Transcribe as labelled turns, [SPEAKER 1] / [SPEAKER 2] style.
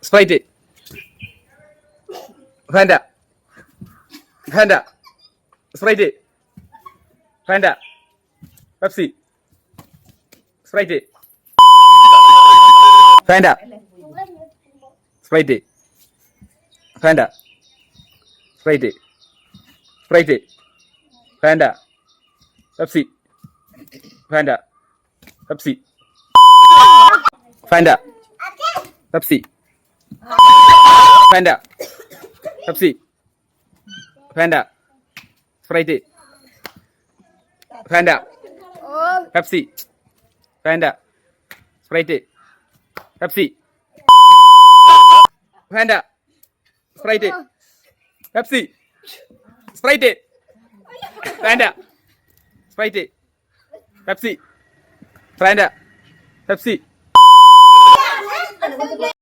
[SPEAKER 1] Sprite, Fanta, Fanta, sprite, Fanta, Pepsi, sprite, Fanta, sprite, Fanta, sprite, sprite, Fanta, Pepsi, Fanta, Pepsi, Fanta, Pepsi, Fanta, Pepsi, Fanta, sprite, Fanta, Pepsi, Fanta, sprite, Pepsi, Fanta, sprite, Pepsi, sprite, Fanta, sprite, Pepsi, Fanta, Pepsi.